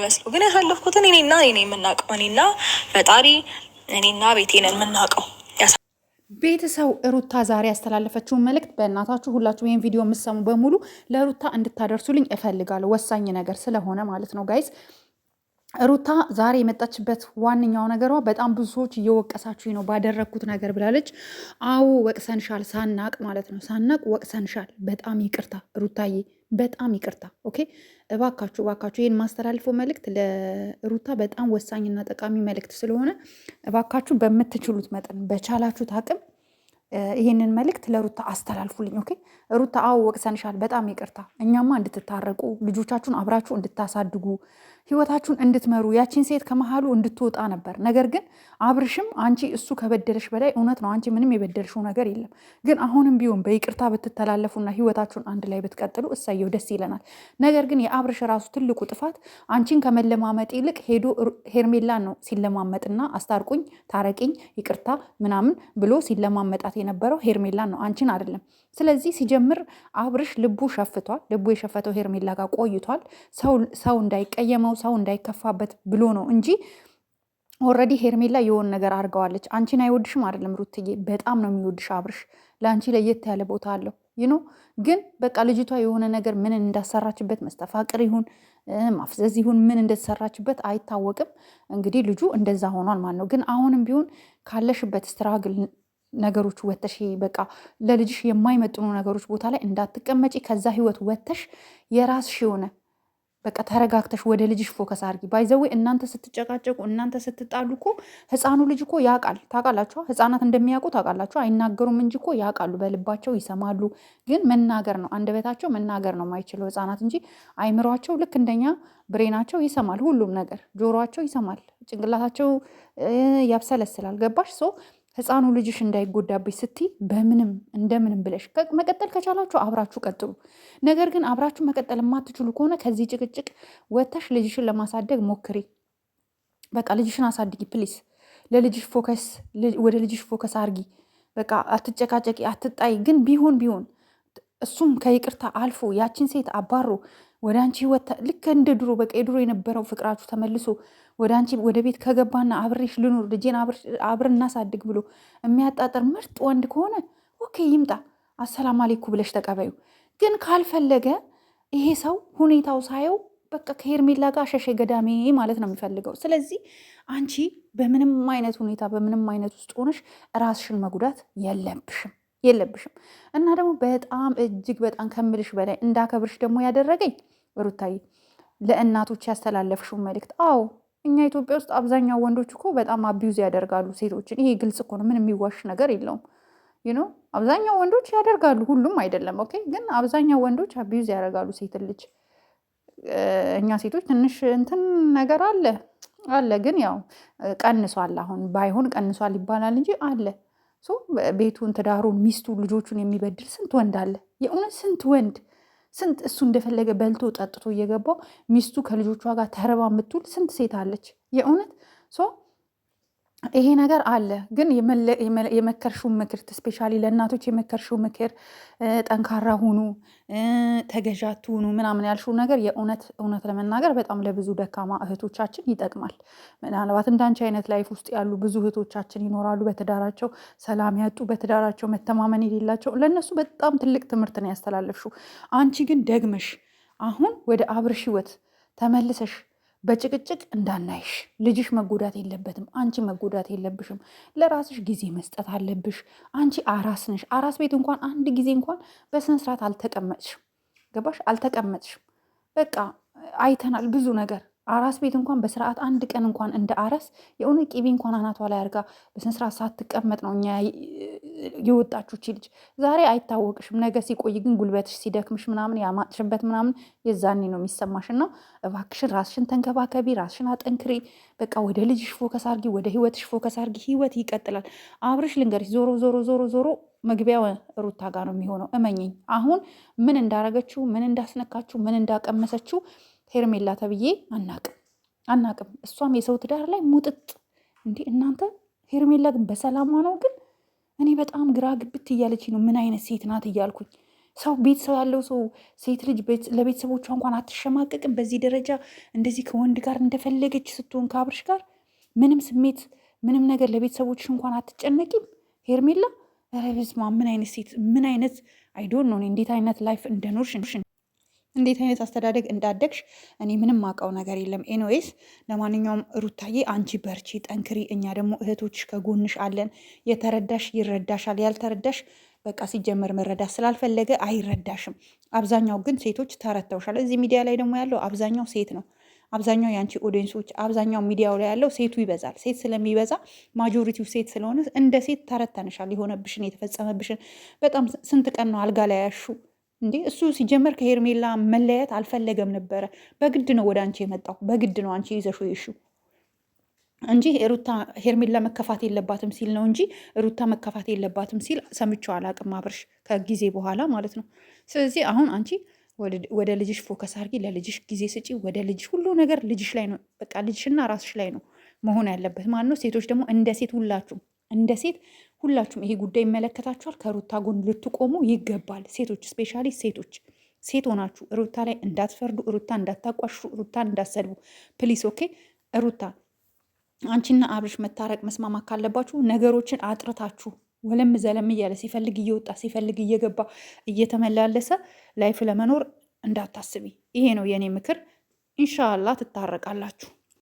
የሚመስለው። ግን ያሳለፍኩትን እኔና እኔ የምናውቀው እኔና ፈጣሪ እኔና ቤቴን የምናውቀው። ቤተሰው ሩታ ዛሬ ያስተላለፈችውን መልእክት በእናታችሁ ሁላችሁ ይህን ቪዲዮ የምትሰሙ በሙሉ ለሩታ እንድታደርሱልኝ እፈልጋለሁ። ወሳኝ ነገር ስለሆነ ማለት ነው ጋይስ። ሩታ ዛሬ የመጣችበት ዋነኛው ነገሯ በጣም ብዙ ሰዎች እየወቀሳችሁኝ ነው ባደረግኩት ነገር ብላለች። አዎ ወቅሰንሻል፣ ሳናቅ ማለት ነው፣ ሳናቅ ወቅሰንሻል። በጣም ይቅርታ ሩታዬ፣ በጣም ይቅርታ። ኦኬ እባካችሁ እባካችሁ ይህን ማስተላልፈው መልእክት ለሩታ በጣም ወሳኝና ጠቃሚ መልእክት ስለሆነ እባካችሁ በምትችሉት መጠን በቻላችሁት አቅም ይህንን መልእክት ለሩታ አስተላልፉልኝ። ኦኬ ሩታ፣ አዎ ወቅሰንሻል፣ በጣም ይቅርታ። እኛማ እንድትታረቁ ልጆቻችሁን አብራችሁ እንድታሳድጉ ህይወታችሁን እንድትመሩ ያቺን ሴት ከመሀሉ እንድትወጣ ነበር። ነገር ግን አብርሽም አንቺ እሱ ከበደለሽ በላይ እውነት ነው፣ አንቺ ምንም የበደልሽው ነገር የለም። ግን አሁንም ቢሆን በይቅርታ ብትተላለፉና ህይወታችሁን አንድ ላይ ብትቀጥሉ እሰየው፣ ደስ ይለናል። ነገር ግን የአብርሽ ራሱ ትልቁ ጥፋት አንቺን ከመለማመጥ ይልቅ ሄዶ ሄርሜላን ነው ሲለማመጥና አስታርቁኝ፣ ታረቂኝ፣ ይቅርታ ምናምን ብሎ ሲለማመጣት የነበረው ሄርሜላን ነው፣ አንቺን አይደለም። ስለዚህ ሲጀምር አብርሽ ልቡ ሸፍቷል። ልቡ የሸፈተው ሄርሜላ ጋር ቆይቷል። ሰው እንዳይቀየመው ሰው እንዳይከፋበት ብሎ ነው እንጂ ኦልሬዲ ሄርሜላ የሆነ ነገር አድርገዋለች። አንቺን አይወድሽም አይደለም ሩትዬ፣ በጣም ነው የሚወድሽ አብርሽ። ለአንቺ ለየት ያለ ቦታ አለው ይኖ። ግን በቃ ልጅቷ የሆነ ነገር ምን እንዳሰራችበት መስተፋቅር ይሁን ማፍዘዝ ይሁን ምን እንደተሰራችበት አይታወቅም። እንግዲህ ልጁ እንደዛ ሆኗል ማለት ነው። ግን አሁንም ቢሆን ካለሽበት ስትራግል ነገሮች ወተሽ በቃ ለልጅሽ የማይመጥኑ ነገሮች ቦታ ላይ እንዳትቀመጪ፣ ከዛ ህይወት ወተሽ የራስሽ የሆነ በቃ ተረጋግተሽ ወደ ልጅሽ ፎከስ አድርጊ። ባይዘዌ እናንተ ስትጨቃጨቁ እናንተ ስትጣሉ እኮ ህፃኑ ልጅ እኮ ያውቃል። ታውቃላችሁ፣ ህፃናት እንደሚያውቁ ታውቃላችሁ። አይናገሩም እንጂ እኮ ያውቃሉ፣ በልባቸው ይሰማሉ። ግን መናገር ነው አንደበታቸው መናገር ነው የማይችለው ህፃናት እንጂ አይምሯቸው ልክ እንደኛ ብሬናቸው ይሰማል። ሁሉም ነገር ጆሮቸው ይሰማል፣ ጭንቅላታቸው ያብሰለስላል። ገባሽ? ሰው ህፃኑ ልጅሽ እንዳይጎዳብሽ ስትይ በምንም እንደምንም ብለሽ መቀጠል ከቻላችሁ አብራችሁ ቀጥሉ። ነገር ግን አብራችሁ መቀጠል የማትችሉ ከሆነ ከዚህ ጭቅጭቅ ወጥተሽ ልጅሽን ለማሳደግ ሞክሪ። በቃ ልጅሽን አሳድጊ ፕሊስ። ለልጅሽ ፎከስ ወደ ልጅሽ ፎከስ አርጊ። በቃ አትጨቃጨቂ፣ አትጣይ። ግን ቢሆን እሱም ከይቅርታ አልፎ ያችን ሴት አባሮ ወደ አንቺ ህይወት ልክ እንደ ድሮ በቃ የድሮ የነበረው ፍቅራችሁ ተመልሶ ወደ አንቺ ወደ ቤት ከገባና አብሬሽ ልኑር ልጄን አብረን እናሳድግ ብሎ የሚያጣጥር ምርጥ ወንድ ከሆነ ኦኬ ይምጣ፣ አሰላም አሌኩ ብለሽ ተቀበዩ። ግን ካልፈለገ ይሄ ሰው ሁኔታው ሳየው በቃ ከሄርሜላ ጋር ሸሸ ገዳሜ ማለት ነው የሚፈልገው። ስለዚህ አንቺ በምንም አይነት ሁኔታ በምንም አይነት ውስጥ ሆነሽ ራስሽን መጉዳት የለብሽም። እና ደግሞ በጣም እጅግ በጣም ከምልሽ በላይ እንዳከብርሽ ደግሞ ያደረገኝ ሩታዬ ለእናቶች ያስተላለፍሽው መልእክት። አዎ እኛ ኢትዮጵያ ውስጥ አብዛኛው ወንዶች እኮ በጣም አቢዩዝ ያደርጋሉ ሴቶችን። ይሄ ግልጽ እኮ ነው፣ ምን የሚዋሽ ነገር የለውም። አብዛኛው ወንዶች ያደርጋሉ፣ ሁሉም አይደለም ኦኬ። ግን አብዛኛው ወንዶች አቢዩዝ ያደርጋሉ ሴት ልጅ። እኛ ሴቶች ትንሽ እንትን ነገር አለ፣ ግን ያው ቀንሷል። አሁን ባይሆን ቀንሷል ይባላል እንጂ አለ። ቤቱን፣ ትዳሩን፣ ሚስቱን፣ ልጆቹን የሚበድል ስንት ወንድ አለ። የእውነት ስንት እሱ እንደፈለገ በልቶ ጠጥቶ እየገባው ሚስቱ ከልጆቿ ጋር ተርባ የምትውል ስንት ሴት አለች። የእውነት ይሄ ነገር አለ። ግን የመከርሽው ምክር ስፔሻሊ ለእናቶች የመከርሽው ምክር ጠንካራ ሁኑ፣ ተገዣት ሁኑ ምናምን ያልሽው ነገር እውነት ለመናገር በጣም ለብዙ ደካማ እህቶቻችን ይጠቅማል። ምናልባት እንዳንቺ አይነት ላይፍ ውስጥ ያሉ ብዙ እህቶቻችን ይኖራሉ፣ በትዳራቸው ሰላም ያጡ፣ በትዳራቸው መተማመን የሌላቸው። ለእነሱ በጣም ትልቅ ትምህርት ነው ያስተላለፍሽው። አንቺ ግን ደግመሽ አሁን ወደ አብርሽ ህይወት ተመልሰሽ በጭቅጭቅ እንዳናይሽ። ልጅሽ መጎዳት የለበትም፣ አንቺ መጎዳት የለብሽም። ለራስሽ ጊዜ መስጠት አለብሽ። አንቺ አራስ ነሽ። አራስ ቤት እንኳን አንድ ጊዜ እንኳን በስነስርዓት አልተቀመጥሽም። ገባሽ? አልተቀመጥሽም። በቃ አይተናል ብዙ ነገር። አራስ ቤት እንኳን በስርዓት አንድ ቀን እንኳን እንደ አራስ የሆነ ቂቤ እንኳን አናቷ ላይ አድርጋ በስነስርዓት ሳትቀመጥ ነው እኛ የወጣችሁ ልጅ። ዛሬ አይታወቅሽም፣ ነገ ሲቆይ ግን ጉልበትሽ ሲደክምሽ ምናምን ያማጥሽበት ምናምን የዛኔ ነው የሚሰማሽ። እና እባክሽን ራስሽን ተንከባከቢ፣ ራስሽን አጠንክሪ። በቃ ወደ ልጅሽ ፎከስ አርጊ፣ ወደ ህይወትሽ ፎከስ አርጊ። ህይወት ይቀጥላል። አብርሽ ልንገርሽ፣ ዞሮ መግቢያው ሩታ ጋር ነው የሚሆነው። እመኝኝ። አሁን ምን እንዳረገችው፣ ምን እንዳስነካችው፣ ምን እንዳቀመሰችው ሄርሜላ ተብዬ አናቅም። እሷም የሰው ትዳር ላይ ሙጥጥ እንዴ እናንተ። ሄርሜላ ግን በሰላሟ ነው። ግን እኔ በጣም ግራ ግብት እያለች ነው። ምን አይነት ሴት ናት እያልኩኝ ሰው ቤተሰብ ያለው ሰው ሴት ልጅ ለቤተሰቦቿ እንኳን አትሸማቀቅም? በዚህ ደረጃ እንደዚህ ከወንድ ጋር እንደፈለገች ስትሆን ከአብርሽ ጋር ምንም ስሜት ምንም ነገር ለቤተሰቦችሽ እንኳን አትጨነቂም ሄርሜላ? ኧረ በስመ አብ! ምን አይነት ሴት ምን አይነት አይዶን ነው እንዴት አይነት ላይፍ እንደኖርሽ እንዴት አይነት አስተዳደግ እንዳደግሽ እኔ ምንም ማውቀው ነገር የለም። ኤኒዌይስ ለማንኛውም ሩታዬ አንቺ በርቺ፣ ጠንክሪ። እኛ ደግሞ እህቶችሽ ከጎንሽ አለን። የተረዳሽ ይረዳሻል፣ ያልተረዳሽ በቃ ሲጀመር መረዳት ስላልፈለገ አይረዳሽም። አብዛኛው ግን ሴቶች ተረድተውሻል። እዚህ ሚዲያ ላይ ደግሞ ያለው አብዛኛው ሴት ነው። አብዛኛው የአንቺ ኦዲየንሶች አብዛኛው ሚዲያው ላይ ያለው ሴቱ ይበዛል። ሴት ስለሚበዛ ማጆሪቲው ሴት ስለሆነ እንደ ሴት ተረድተንሻል። የሆነብሽን የተፈጸመብሽን በጣም ስንት ቀን ነው አልጋ ላይ ያሹ እንዴ? እሱ ሲጀመር ከሄርሜላ መለያየት አልፈለገም ነበረ። በግድ ነው ወደ አንቺ የመጣው። በግድ ነው አንቺ ይዘሹ ይሹ እንጂ ሩታ ሄርሜላ መከፋት የለባትም ሲል ነው እንጂ ሩታ መከፋት የለባትም ሲል ሰምቼው አላቅም አብርሽ ከጊዜ በኋላ ማለት ነው። ስለዚህ አሁን አንቺ ወደ ልጅሽ ፎከስ አድርጊ፣ ለልጅሽ ጊዜ ስጪ። ወደ ልጅሽ ሁሉ ነገር ልጅሽ ላይ ነው፣ በቃ ልጅሽና ራስሽ ላይ ነው መሆን ያለበት ማለት ነው። ሴቶች ደግሞ እንደ ሴት ሁላችሁም እንደ ሴት ሁላችሁም ይሄ ጉዳይ ይመለከታችኋል። ከሩታ ጎን ልትቆሙ ይገባል። ሴቶች ስፔሻሊ ሴት ሆናችሁ ሩታ ላይ እንዳትፈርዱ፣ ሩታ እንዳታቋሽሩ፣ ሩታን እንዳትሰድቡ ፕሊስ። ኦኬ ሩታ አንቺና አብርሽ መታረቅ መስማማት ካለባችሁ ነገሮችን አጥርታችሁ ወለም ዘለም እያለ ሲፈልግ እየወጣ ሲፈልግ እየገባ እየተመላለሰ ላይፍ ለመኖር እንዳታስቢ። ይሄ ነው የኔ ምክር። ኢንሻላህ ትታረቃላችሁ።